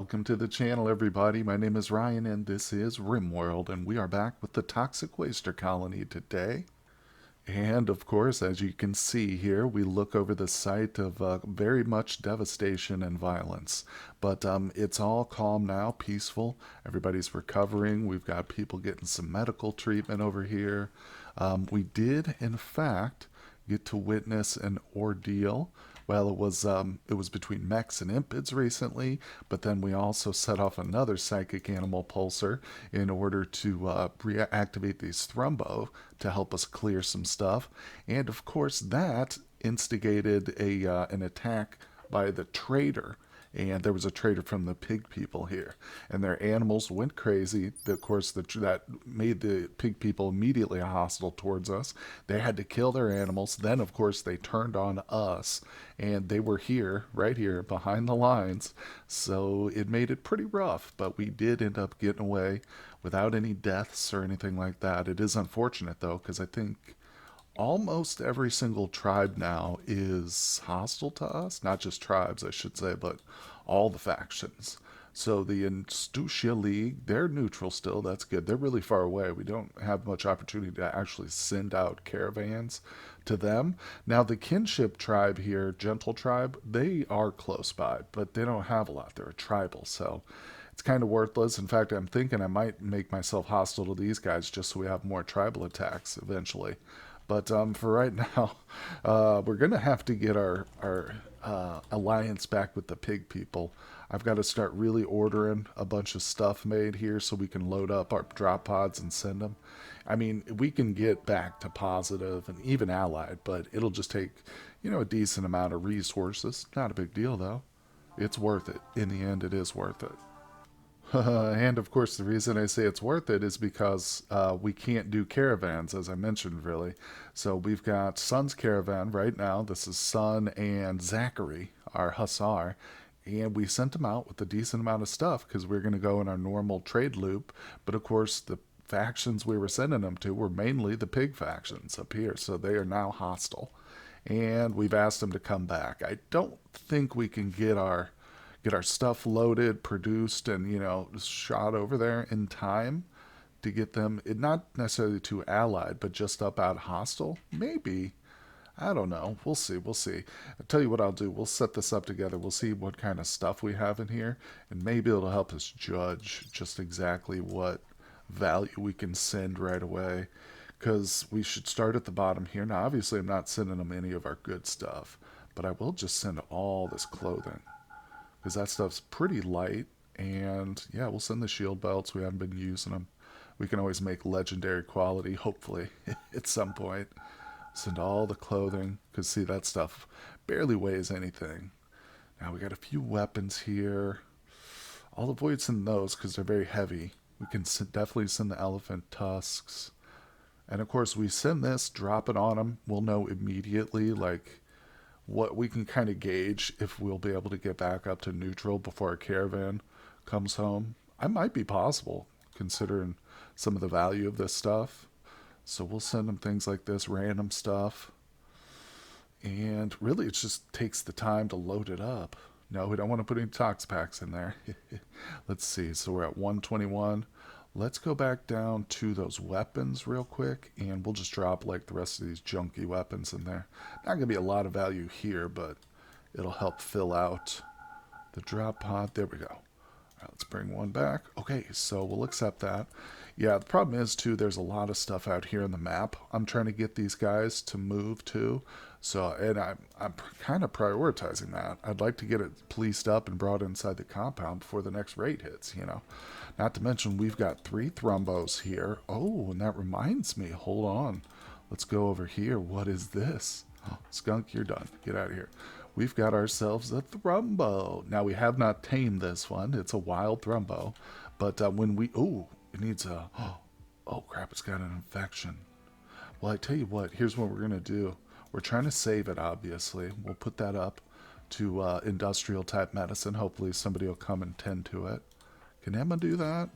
Welcome to the channel, everybody. My name is Ryan, and this is RimWorld, and we are back with the Toxic Waster Colony today. And of course, as you can see here, we look over the site of very much devastation and violence. But it's all calm now, peaceful. Everybody's recovering. We've got people getting some medical treatment over here. We did, in fact, get to witness an ordeal. Well, it was between mechs and impids recently, but then we also set off another psychic animal pulsar in order to reactivate these Thrumbo to help us clear some stuff, and of course that instigated a an attack by the trader. And there was a trader from the pig people here, and their animals went crazy. Of course, that made the pig people immediately hostile towards us. They had to kill their animals. Then, of course, they turned on us, and they were here, right here, behind the lines. So it made it pretty rough, but we did end up getting away without any deaths or anything like that. It is unfortunate, though, because I think almost every single tribe now is hostile to us. Not just tribes, I should say, but all the factions. So the Instutia League, they're neutral still. That's good. They're really far away. We don't have much opportunity to actually send out caravans to them. Now, the kinship tribe here, Gentle Tribe, they are close by, but they don't have a lot. They're a tribal, so it's kind of worthless. In fact, I'm thinking I might make myself hostile to these guys just so we have more tribal attacks eventually. But for right now, we're going to have to get our alliance back with the pig people. I've got to start really ordering a bunch of stuff made here so we can load up our drop pods and send them. I mean, we can get back to positive and even allied, but it'll just take, a decent amount of resources. Not a big deal, though. It's worth it. In the end, it is worth it. And of course, the reason I say it's worth it is because we can't do caravans, as I mentioned, really. So we've got Sun's caravan right now. This is Sun and Zachary, our Hussar. And we sent them out with a decent amount of stuff because we're going to go in our normal trade loop. But of course, the factions we were sending them to were mainly the pig factions up here. So they are now hostile. And we've asked them to come back. I don't think we can get our stuff loaded, produced, and shot over there in time to get them. Not necessarily to allied, but just up out hostile. Maybe. I don't know. We'll see. We'll see. I'll tell you what I'll do. We'll set this up together. We'll see what kind of stuff we have in here, and maybe it'll help us judge just exactly what value we can send right away. Because we should start at the bottom here. Now, obviously, I'm not sending them any of our good stuff, but I will just send all this clothing because that stuff's pretty light. And yeah, we'll send the shield belts. We haven't been using them. We can always make legendary quality, hopefully, at some point. Send all the clothing, because see, that stuff barely weighs anything. Now we got a few weapons here. I'll avoid sending those because they're very heavy. We can definitely send the elephant tusks. And of course, we send this, drop it on them. We'll know immediately, like, what we can kind of gauge if we'll be able to get back up to neutral before our caravan comes home. I might be possible, considering some of the value of this stuff. So we'll send them things like this, random stuff. And really, it just takes the time to load it up. No, we don't want to put any tox packs in there. Let's see. So we're at 121. Let's go back down to those weapons real quick, and we'll just drop like the rest of these junky weapons in there. Not going to be a lot of value here, but it'll help fill out the drop pod. There we go. All right, let's bring one back. Okay, so we'll accept that. Yeah, the problem is, too, there's a lot of stuff out here in the map I'm trying to get these guys to move to. So, and I'm kind of prioritizing that. I'd like to get it policed up and brought inside the compound before the next raid hits. Not to mention, we've got 3 Thrumbos here. Oh, and that reminds me. Hold on. Let's go over here. What is this? Oh, skunk, you're done. Get out of here. We've got ourselves a Thrumbo. Now, we have not tamed this one. It's a wild Thrumbo. But when we... Oh, it needs a... Oh, crap, it's got an infection. Well, I tell you what. Here's what we're going to do. We're trying to save it, obviously. We'll put that up to industrial-type medicine. Hopefully somebody will come and tend to it. Can Emma do that?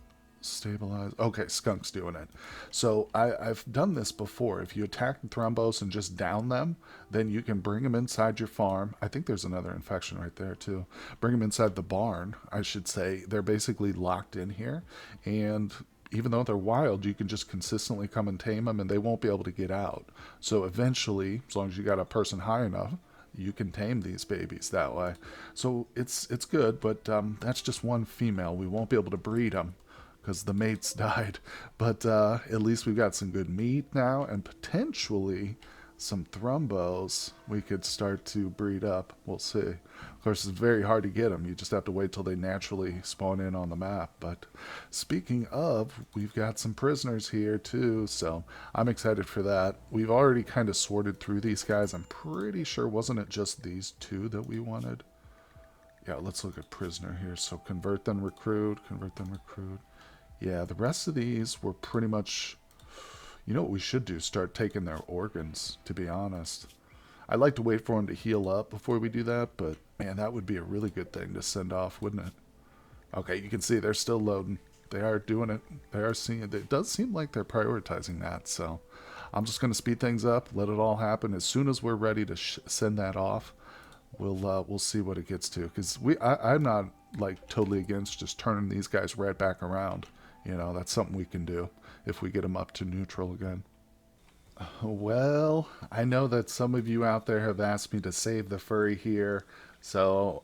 Stabilize. Okay, skunk's doing it. So I've done this before. If you attack the thrumbos and just down them, then you can bring them inside your farm. I think there's another infection right there too. Bring them inside the barn, I should say. They're basically locked in here, and even though they're wild, you can just consistently come and tame them, and they won't be able to get out. So eventually, as long as you got a person high enough, you can tame these babies that way. So it's good, but that's just one female. We won't be able to breed them because the mates died. But at least we've got some good meat now, and potentially some thrumbos we could start to breed up. We'll see. Of course, it's very hard to get them. You just have to wait till they naturally spawn in on the map. But speaking of, we've got some prisoners here too, so I'm excited for that. We've already kind of sorted through these guys. I'm pretty sure, wasn't it just these two that we wanted? Yeah, let's look at prisoner here. So convert then recruit, convert then recruit. Yeah, the rest of these were pretty much... You know what we should do? Start taking their organs, to be honest. I'd like to wait for them to heal up before we do that, but man, that would be a really good thing to send off, wouldn't it? Okay, you can see they're still loading. They are doing it. They are seeing it. It does seem like they're prioritizing that, so I'm just going to speed things up, let it all happen. As soon as we're ready to send that off, we'll see what it gets to. Because I'm not like totally against just turning these guys right back around. You know, that's something we can do if we get them up to neutral again. Well, I know that some of you out there have asked me to save the furry here. So,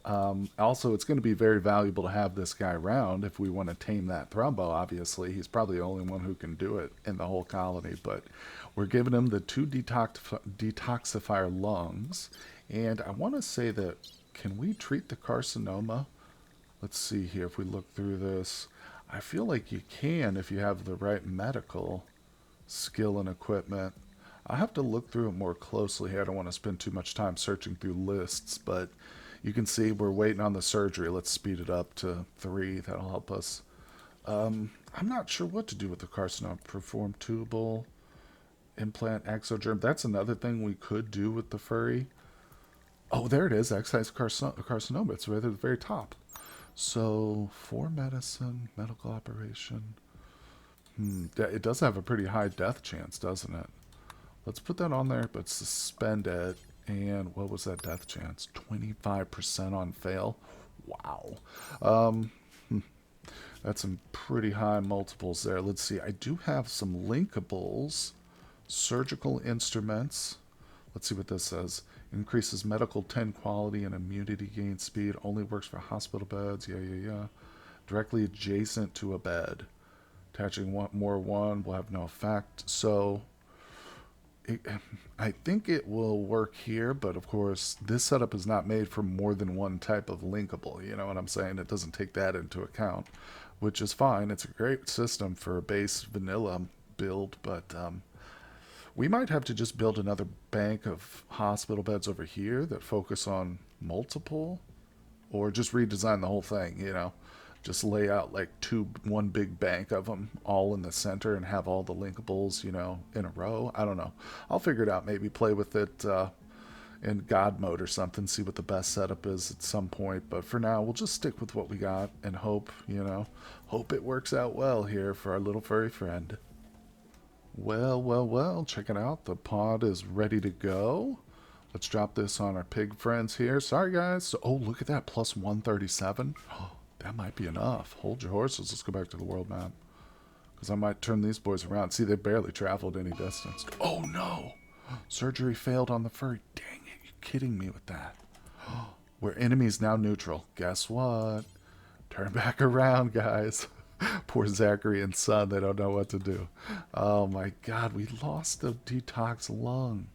also, it's going to be very valuable to have this guy around if we want to tame that Thrumbo, obviously. He's probably the only one who can do it in the whole colony. But we're giving him the 2 detoxifier lungs. And I want to say that, can we treat the carcinoma? Let's see here if we look through this. I feel like you can if you have the right medical skill and equipment. I'll have to look through it more closely here. I don't want to spend too much time searching through lists, but you can see we're waiting on the surgery. Let's speed it up to 3. That'll help us. I'm not sure what to do with the carcinoma. Perform tubal, implant exogerm. That's another thing we could do with the furry. Oh, there it is. Excise carcinoma. It's right at the very top. So, for medicine, medical operation. It does have a pretty high death chance, doesn't it? Let's put that on there, but suspend it. And what was that death chance? 25% on fail? Wow. That's some pretty high multiples there. Let's see. I do have some linkables. Surgical instruments. Let's see what this says. Increases medical 10 quality and immunity gain speed. Only works for hospital beds. Yeah. Directly adjacent to a bed. Attaching more one will have no effect. So, I think it will work here, but of course, this setup is not made for more than one type of linkable. You know what I'm saying? It doesn't take that into account, which is fine. It's a great system for a base vanilla build, but we might have to just build another bank of hospital beds over here that focus on multiple, or just redesign the whole thing, you know. Just lay out like one big bank of them all in the center and have all the linkables, you know, in a row. I don't know. I'll figure it out. Maybe play with it in God mode or something, see what the best setup is at some point. But for now, we'll just stick with what we got and hope, you know, hope it works out well here for our little furry friend. Well, check it out. The pod is ready to go. Let's drop this on our pig friends here. Sorry, guys. So, oh, look at that. Plus 137. Oh, that might be enough. Hold your horses. Let's go back to the world map. Because I might turn these boys around. See, they barely traveled any distance. Oh, no. Surgery failed on the furry. Dang it. You're kidding me with that. We're enemies now neutral. Guess what? Turn back around, guys. Poor Zachary and son, they don't know what to do. Oh my god, we lost the detox lung.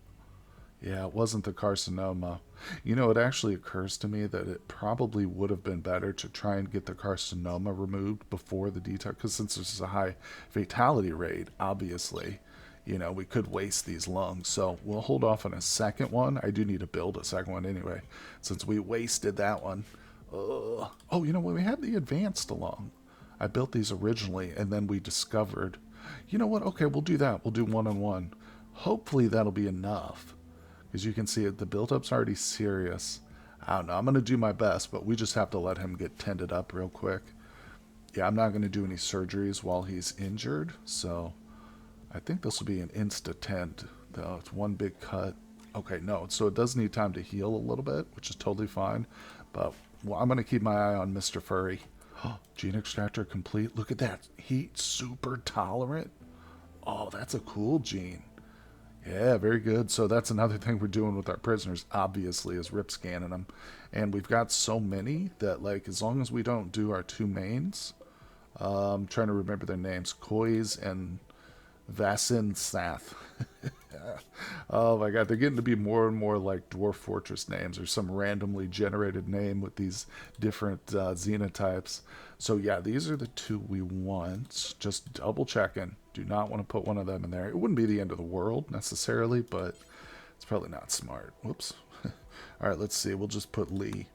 Yeah, it wasn't the carcinoma. You know, it actually occurs to me that it probably would have been better to try and get the carcinoma removed before the detox, because since this is a high fatality rate, obviously, you know, we could waste these lungs. So we'll hold off on a second one. I do need to build a second one anyway, since we wasted that one. Oh, you know, when we had the advanced lung, I built these originally, and then we discovered, you know what, okay, we'll do that. We'll do 1-on-1. Hopefully that'll be enough. As you can see, the build-up's already serious. I don't know, I'm going to do my best, but we just have to let him get tended up real quick. Yeah, I'm not going to do any surgeries while he's injured, so I think this will be an insta-tent, though. It's one big cut. Okay, no, so it does need time to heal a little bit, which is totally fine. But well, I'm going to keep my eye on Mr. Furry. Gene extractor complete. Look at that. Heat super tolerant. Oh, that's a cool gene. Yeah, very good. So that's another thing we're doing with our prisoners, obviously, is rip scanning them. And we've got so many that, like, as long as we don't do our two mains, I'm trying to remember their names, Koiz and Vasin Sath. Oh my god, they're getting to be more and more like Dwarf Fortress names or some randomly generated name with these different xenotypes. So yeah, these are the two we want. Just double checking. Do not want to put one of them in there. It wouldn't be the end of the world necessarily, but it's probably not smart. Whoops. All right, let's see. We'll just put Lee.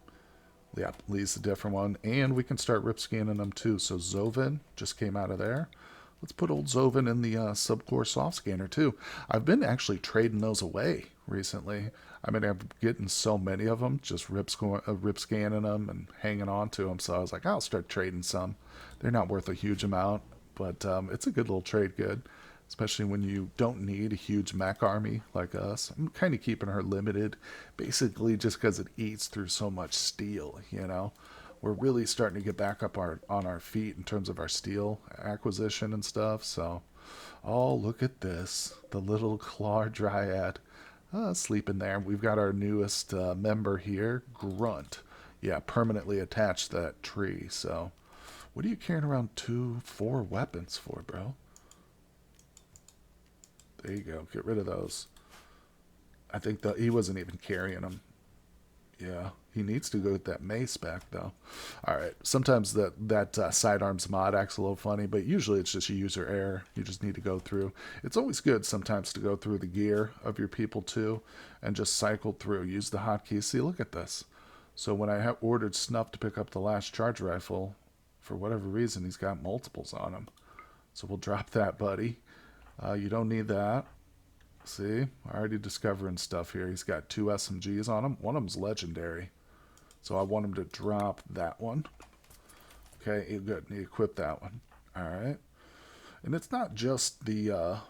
Yeah, Lee's a different one. And we can start rip scanning them too. So Zovin just came out of there. Let's put old Zovin in the subcore soft scanner too. I've been actually trading those away recently. I mean, I'm getting so many of them, just rip scanning them and hanging on to them. So I was like, I'll start trading some. They're not worth a huge amount, but it's a good little trade good, especially when you don't need a huge mech army like us. I'm kind of keeping her limited, basically just because it eats through so much steel, you know. We're really starting to get back up on our feet in terms of our steel acquisition and stuff. So, oh, look at this. The little claw dryad sleeping there. We've got our newest member here, Grunt. Yeah, permanently attached to that tree. So, what are you carrying around 4 weapons for, bro? There you go. Get rid of those. I think he wasn't even carrying them. Yeah, he needs to go with that mace back, though. All right, sometimes that sidearms mod acts a little funny, but usually it's just a user error. You just need to go through. It's always good sometimes to go through the gear of your people, too, and just cycle through. Use the hotkeys. See, look at this. So when I ordered Snuff to pick up the last charge rifle, for whatever reason, he's got multiples on him. So we'll drop that, buddy. You don't need that. See, already discovering stuff here. He's got 2 SMGs on him. One of them's legendary. So I want him to drop that one. Okay, good. He equipped that one. Alright. And it's not just the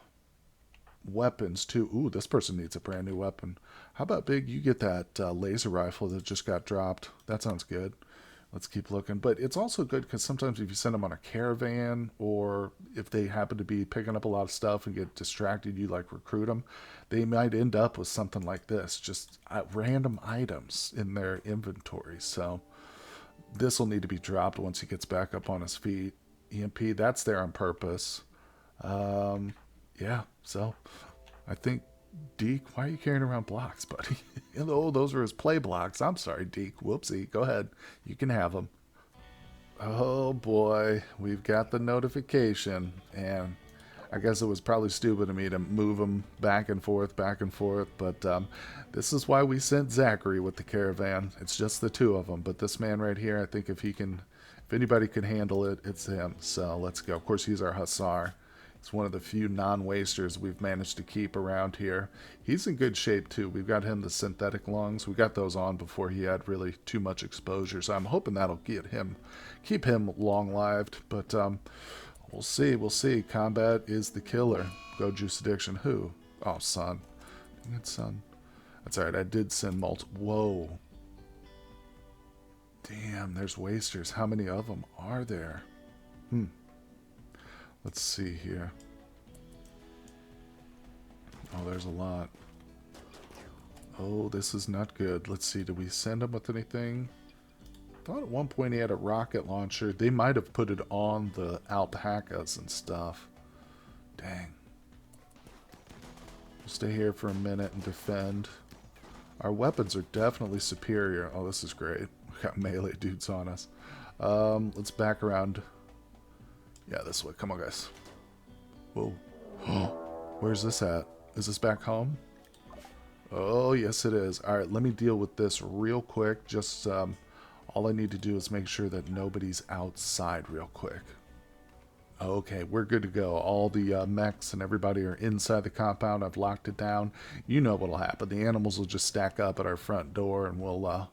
weapons, too. Ooh, this person needs a brand new weapon. How about, Big, you get that laser rifle that just got dropped. That sounds good. Let's keep looking. But it's also good because sometimes if you send them on a caravan or if they happen to be picking up a lot of stuff and get distracted, you like recruit them, they might end up with something like this, just random items in their inventory. So this will need to be dropped once he gets back up on his feet. EMP, that's there on purpose. Yeah, so I think Deke, why are you carrying around blocks, buddy? Oh, those are his play blocks. I'm sorry, Deke. Whoopsie. Go ahead. You can have them. Oh, boy. We've got the notification. And I guess it was probably stupid of me to move them back and forth. But this is why we sent Zachary with the caravan. It's just the 2 of them. But this man right here, I think if anybody can handle it, it's him. So let's go. Of course, he's our Hussar. It's one of the few non-wasters we've managed to keep around here. He's in good shape, too. We've got him the synthetic lungs. We got those on before he had really too much exposure, so I'm hoping that'll keep him long-lived. But we'll see. We'll see. Combat is the killer. Go Juice Addiction. Who? Oh, Son. Dang it, Son. That's all right. I did send multiple. Whoa. Damn, there's wasters. How many of them are there? Let's see here. Oh, there's a lot. Oh, this is not good. Let's see. Did we send him with anything? I thought at one point he had a rocket launcher. They might have put it on the alpacas and stuff. Dang. We'll stay here for a minute and defend. Our weapons are definitely superior. Oh, this is great. We got melee dudes on us. Let's back around. Yeah, this way. Come on, guys. Whoa. Where's this at? Is this back home? Oh, yes, it is. All right, let me deal with this real quick. Just all I need to do is make sure that nobody's outside real quick. Okay, we're good to go. All the mechs and everybody are inside the compound. I've locked it down. You know what'll happen. The animals will just stack up at our front door, and we'll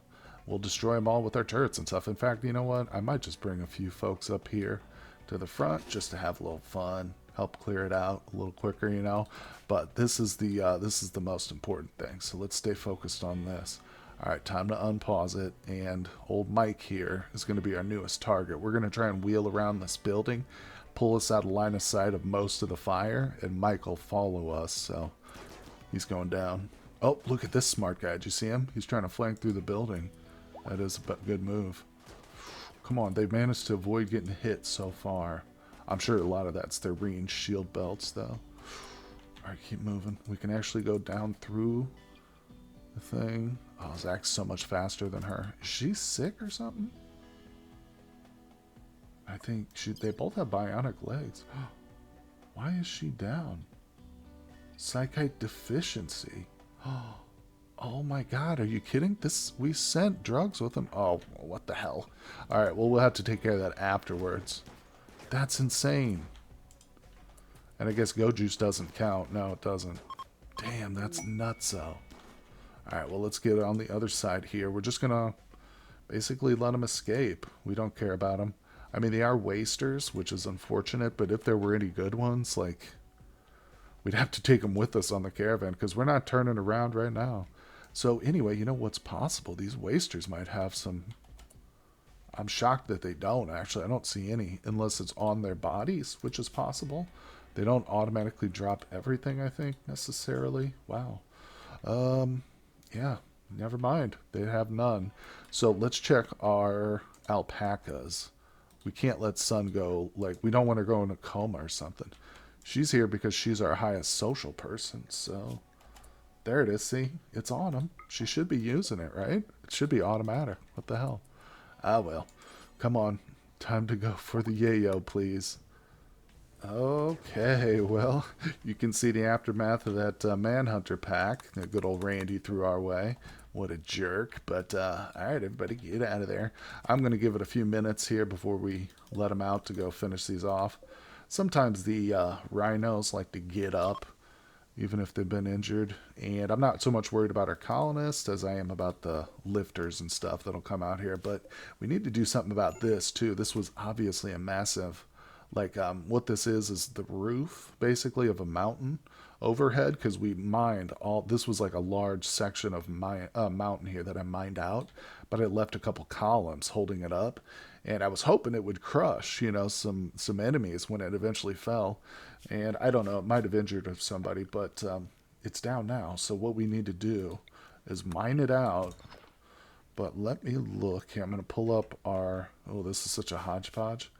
we'll destroy them all with our turrets and stuff. In fact, you know what? I might just bring a few folks up here to the front just to have a little fun, help clear it out a little quicker, you know. But this is the most important thing. So let's stay focused on this. All right, time to unpause it. And old Mike here is going to be our newest target. We're going to try and wheel around this building, pull us out of line of sight of most of the fire, and Mike will follow us. So he's going down. Oh, look at this smart guy. Did you see him? He's trying to flank through the building. That is a good move. Come on, they've managed to avoid getting hit so far. I'm sure a lot of that's their range shield belts, though. Alright, keep moving. We can actually go down through the thing. Oh, Zach's so much faster than her. Is she sick or something? I think they both have bionic legs. Why is she down? Psychite deficiency. Oh my god, are you kidding? We sent drugs with them. Oh, what the hell. Alright, well, we'll have to take care of that afterwards. That's insane. And I guess Go Juice doesn't count. No, it doesn't. Damn, that's nutso. Alright, well, let's get on the other side here. We're just gonna basically let them escape. We don't care about them. I mean, they are wasters, which is unfortunate, but if there were any good ones, like, we'd have to take them with us on the caravan, because we're not turning around right now. So anyway, you know what's possible? These wasters might have some... I'm shocked that they don't, actually. I don't see any, unless it's on their bodies, which is possible. They don't automatically drop everything, I think, necessarily. Wow. Yeah, never mind. They have none. So let's check our alpacas. We can't let Sun go, like, we don't want her to go in a coma or something. She's here because she's our highest social person, so... There it is, see? It's on him. She should be using it, right? It should be automatic. What the hell? Ah, well. Come on. Time to go for the yayo, please. Okay, well, you can see the aftermath of that Manhunter pack. That good old Randy threw our way. What a jerk. But, alright, everybody, get out of there. I'm going to give it a few minutes here before we let them out to go finish these off. Sometimes the rhinos like to get up, even if they've been injured. And I'm not so much worried about our colonists as I am about the lifters and stuff that'll come out here. But we need to do something about this, too. This was obviously a massive... Like, what this is the roof, basically, of a mountain overhead, because we mined all... This was like a large section of my mountain here that I mined out, but I left a couple columns holding it up, and I was hoping it would crush, you know, some enemies when it eventually fell. And I don't know, it might have injured somebody, but it's down now. So what we need to do is mine it out. But let me look here. I'm going to pull up our... Oh, this is such a hodgepodge.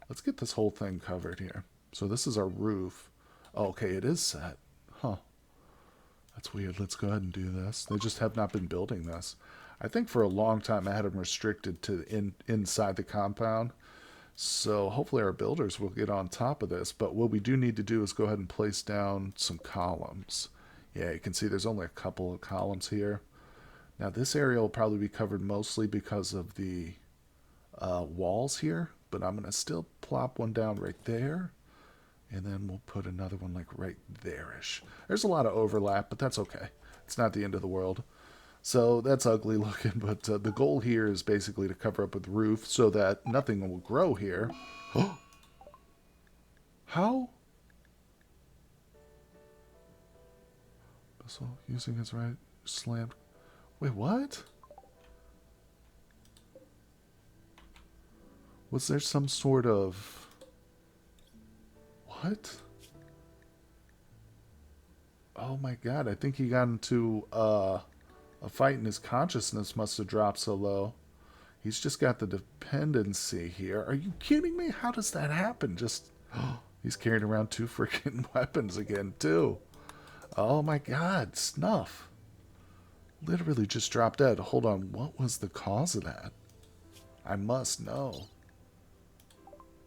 Let's get this whole thing covered here. So this is our roof. Oh, okay, it is set. Huh. That's weird. Let's go ahead and do this. They just have not been building this. I think for a long time I had them restricted to inside the compound. So hopefully our builders will get on top of this. But what we do need to do is go ahead and place down some columns. Yeah, you can see there's only a couple of columns here. Now this area will probably be covered mostly because of the walls here. But I'm going to still plop one down right there. And then we'll put another one like right there-ish. There's a lot of overlap, but that's okay. It's not the end of the world. So that's ugly looking, but the goal here is basically to cover up with the roof so that nothing will grow here. How? So using his right slammed. Wait, what? Was there some sort of... What? Oh my god, I think he got into a fight and his consciousness must have dropped so low. He's just got the dependency here. Are you kidding me? How does that happen? Just... he's carrying around 2 freaking weapons again, too. Oh my god, Snuff. Literally just dropped dead. Hold on, what was the cause of that? I must know.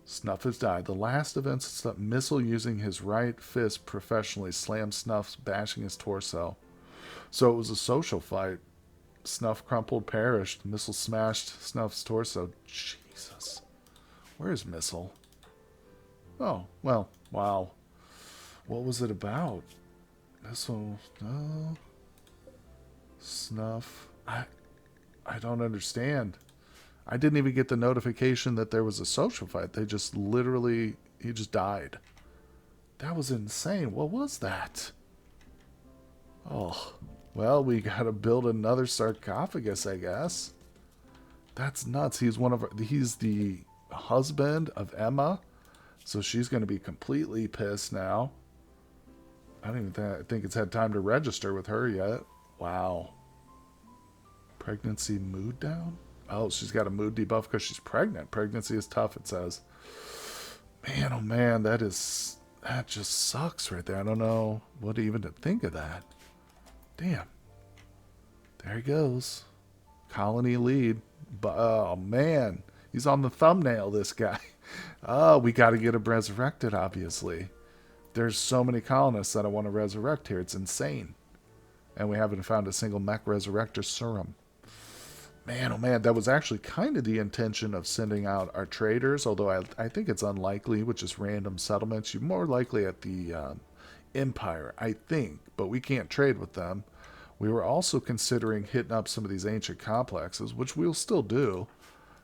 Snuff has died. The last event since the missile using his right fist professionally slammed Snuff, bashing his torso. So it was a social fight. Snuff crumpled, perished. Missile smashed Snuff's torso. Jesus. Where is Missile? Oh, well, wow. What was it about? Missile, no. Snuff. I don't understand. I didn't even get the notification that there was a social fight. They just literally, he just died. That was insane. What was that? Oh, well, we gotta build another sarcophagus, I guess. That's nuts. He's the husband of Emma, so she's gonna be completely pissed now. I don't even think it's had time to register with her yet. Wow. Pregnancy mood down? Oh, she's got a mood debuff because she's pregnant. Pregnancy is tough, it says. Man, oh man, that just sucks right there. I don't know what even to think of that. Damn. There he goes. Colony lead. But, oh man, he's on the thumbnail, this guy. Oh, we got to get him resurrected, obviously. There's so many colonists that I want to resurrect here. It's insane. And we haven't found a single mech resurrector serum. Man, oh man, that was actually kind of the intention of sending out our traders, although I think it's unlikely with just random settlements. You're more likely at the Empire, I think, but we can't trade with them. We were also considering hitting up some of these ancient complexes, which we'll still do,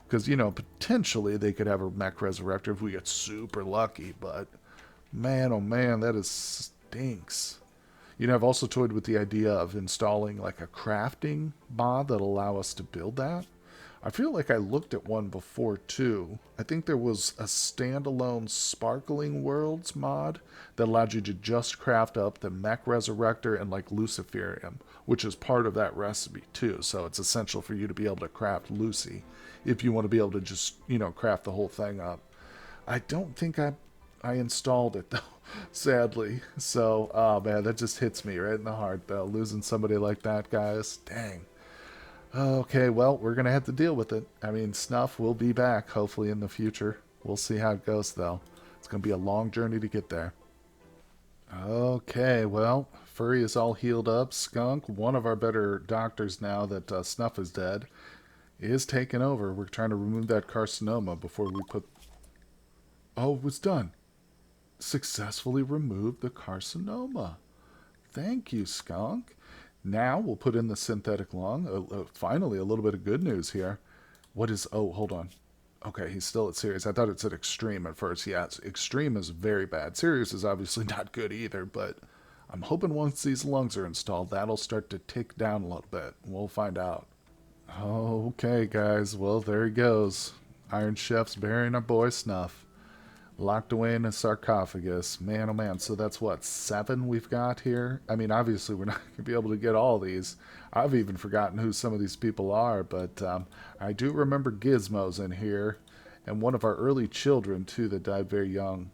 because, you know, potentially they could have a mech resurrector if we get super lucky, but man, oh man, that is stinks. You know, I've also toyed with the idea of installing like a crafting mod that'll allow us to build that. I feel like I looked at one before too. I think there was a standalone Sparkling Worlds mod that allowed you to just craft up the Mech Resurrector and like Luciferium, which is part of that recipe too. So it's essential for you to be able to craft Lucy if you want to be able to just, you know, craft the whole thing up. I don't think I installed it though, sadly. So, oh man, that just hits me right in the heart though. Losing somebody like that, guys. Dang. Okay, well, we're going to have to deal with it. I mean, Snuff will be back, hopefully, in the future. We'll see how it goes, though. It's going to be a long journey to get there. Okay, well, Furry is all healed up. Skunk, one of our better doctors now that Snuff is dead, is taking over. We're trying to remove that carcinoma before we put... Oh, it was done. Successfully removed the carcinoma. Thank you, Skunk. Now we'll put in the synthetic lung. Finally, a little bit of good news here. What is... Oh, hold on. Okay, he's still at serious. I thought it said extreme at first. Yeah, extreme is very bad. Serious is obviously not good either, but I'm hoping once these lungs are installed, that'll start to tick down a little bit. We'll find out. Okay, guys. Well, there he goes. Iron Chef's burying our boy Snuff. Locked away in a sarcophagus. Man, oh man. So that's what, 7 we've got here? I mean, obviously we're not going to be able to get all these. I've even forgotten who some of these people are, but I do remember Gizmos in here. And one of our early children, too, that died very young.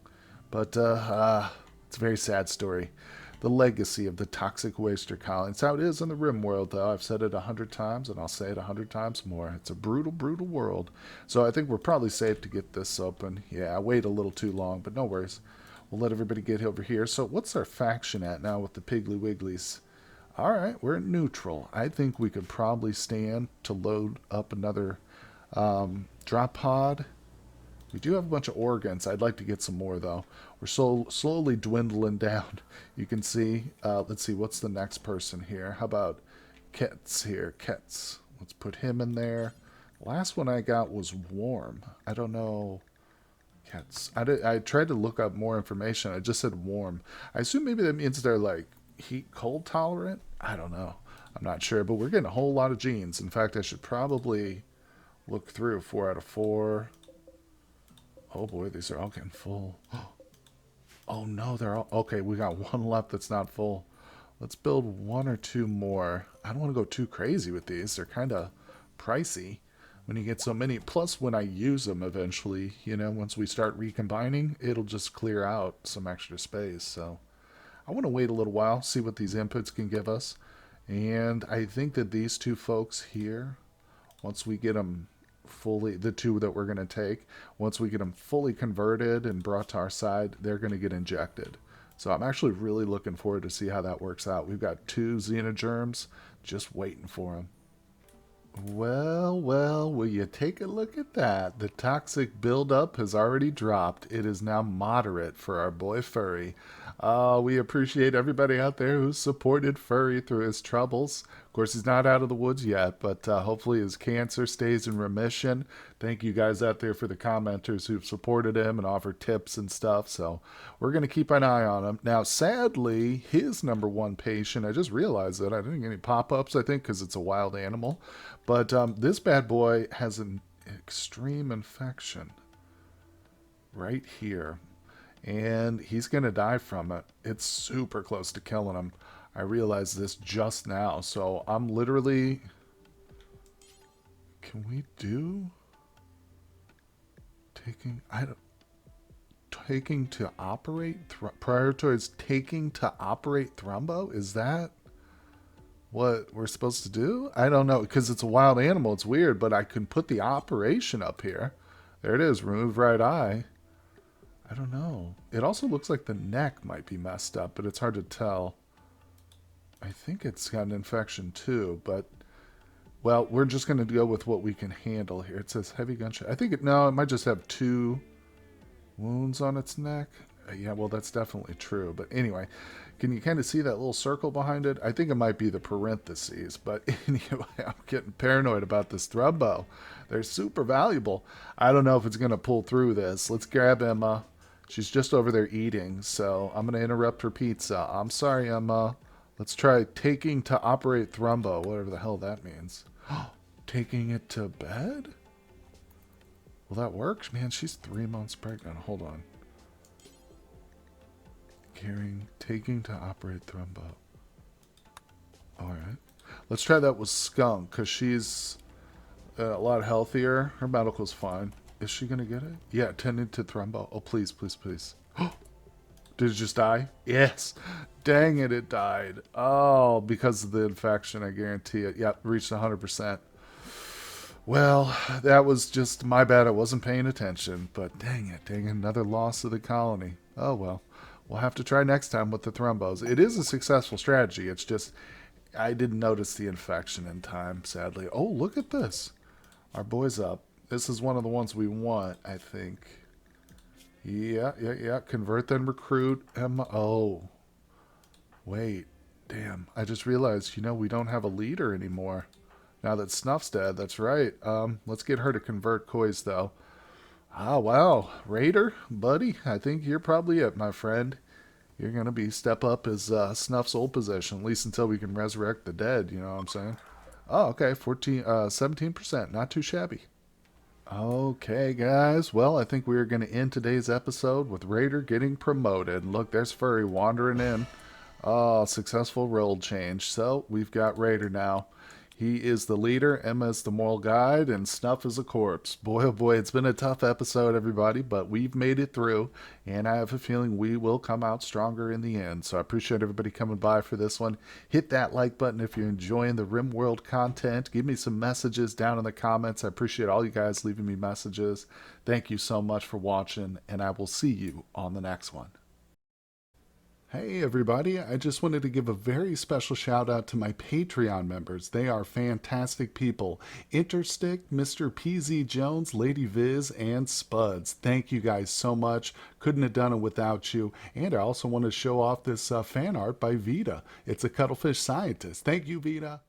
But it's a very sad story. The legacy of the toxic waster colony. It's how it is in the RimWorld, though. I've said it 100 times, and I'll say it 100 times more. It's a brutal, brutal world. So I think we're probably safe to get this open. Yeah, I wait a little too long, but no worries. We'll let everybody get over here. So what's our faction at now with the Piggly Wigglies? All right, we're at neutral. I think we could probably stand to load up another drop pod. We do have a bunch of organs. I'd like to get some more, though. We're slowly dwindling down. You can see. Let's see, what's the next person here? How about Ketz here? Ketz. Let's put him in there. Last one I got was Warm. I don't know. Ketz. I tried to look up more information. I just said Warm. I assume maybe that means they're, like, heat-cold tolerant? I don't know. I'm not sure, but we're getting a whole lot of genes. In fact, I should probably look through 4 out of 4. Oh boy, these are all getting full. Oh no, they're all... Okay, we got one left that's not full. Let's build 1 or 2 more. I don't want to go too crazy with these. They're kind of pricey when you get so many. Plus, when I use them eventually, you know, once we start recombining, it'll just clear out some extra space. So I want to wait a little while, see what these inputs can give us. And I think that these 2 folks here, once we get them... fully, the 2 that we're going to take, once we get them fully converted and brought to our side, they're going to get injected. So I'm actually really looking forward to see how that works out. We've got 2 xenogerms just waiting for them. Well, will you take a look at that? The toxic buildup has already dropped. It is now moderate for our boy Furry. We appreciate everybody out there who supported Furry through his troubles. course, he's not out of the woods yet, but hopefully his cancer stays in remission. Thank you guys out there for the commenters who've supported him and offered tips and stuff. So we're going to keep an eye on him. Now, sadly, his number one patient, I just realized that I didn't get any pop-ups, I think, because it's a wild animal. But this bad boy has an extreme infection right here. And he's going to die from it. It's super close to killing him. I realized this just now, so I'm literally... Can we do... Taking to operate... Prioritize taking to operate Thrumbo? Is that what we're supposed to do? I don't know, because it's a wild animal. It's weird, but I can put the operation up here. There it is, remove right eye. I don't know. It also looks like the neck might be messed up, but it's hard to tell. I think it's got an infection too, but, well, we're just going to go with what we can handle here. It says heavy gunshot. I think no, it might just have 2 wounds on its neck. Yeah, well, that's definitely true. But anyway, can you kind of see that little circle behind it? I think it might be the parentheses, but anyway, I'm getting paranoid about this Thrumbo. They're super valuable. I don't know if it's going to pull through this. Let's grab Emma. She's just over there eating, so I'm going to interrupt her pizza. I'm sorry, Emma. Let's try taking to operate Thrumbo, whatever the hell that means. Taking it to bed? Will that work? Man, she's 3 months pregnant. Hold on. Taking to operate Thrumbo. Alright. Let's try that with Skunk, because she's a lot healthier. Her medical's fine. Is she going to get it? Yeah, tended to Thrumbo. Oh, please, please, please. Did it just die? Yes. Dang it, it died. Oh, because of the infection, I guarantee it. Yep, reached 100%. Well, that was just my bad. I wasn't paying attention. But dang it, another loss of the colony. Oh, well. We'll have to try next time with the Thrumbos. It is a successful strategy. It's just I didn't notice the infection in time, sadly. Oh, look at this. Our boy's up. This is one of the ones we want, I think. Yeah. Convert then recruit. Oh. Wait. Damn. I just realized, we don't have a leader anymore. Now that Snuff's dead, that's right. Let's get her to convert Koi's, though. Ah, wow. Raider, buddy, I think you're probably it, my friend. You're going to be step up as Snuff's old position, at least until we can resurrect the dead, you know what I'm saying? Oh, okay, 17%, not too shabby. Okay, guys. Well, I think we are going to end today's episode with Raider getting promoted. Look, there's Furry wandering in. Oh, successful role change. So, we've got Raider now. He is the leader, Emma is the moral guide, and Snuff is a corpse. Boy, oh boy, it's been a tough episode, everybody, but we've made it through, and I have a feeling we will come out stronger in the end. So I appreciate everybody coming by for this one. Hit that like button if you're enjoying the RimWorld content. Give me some messages down in the comments. I appreciate all you guys leaving me messages. Thank you so much for watching, and I will see you on the next one. Hey everybody, I just wanted to give a very special shout out to my Patreon members. They are fantastic people. Interstick, Mr. PZ Jones, Lady Viz, and Spuds. Thank you guys so much. Couldn't have done it without you. And I also want to show off this fan art by Vita. It's a cuttlefish scientist. Thank you, Vita.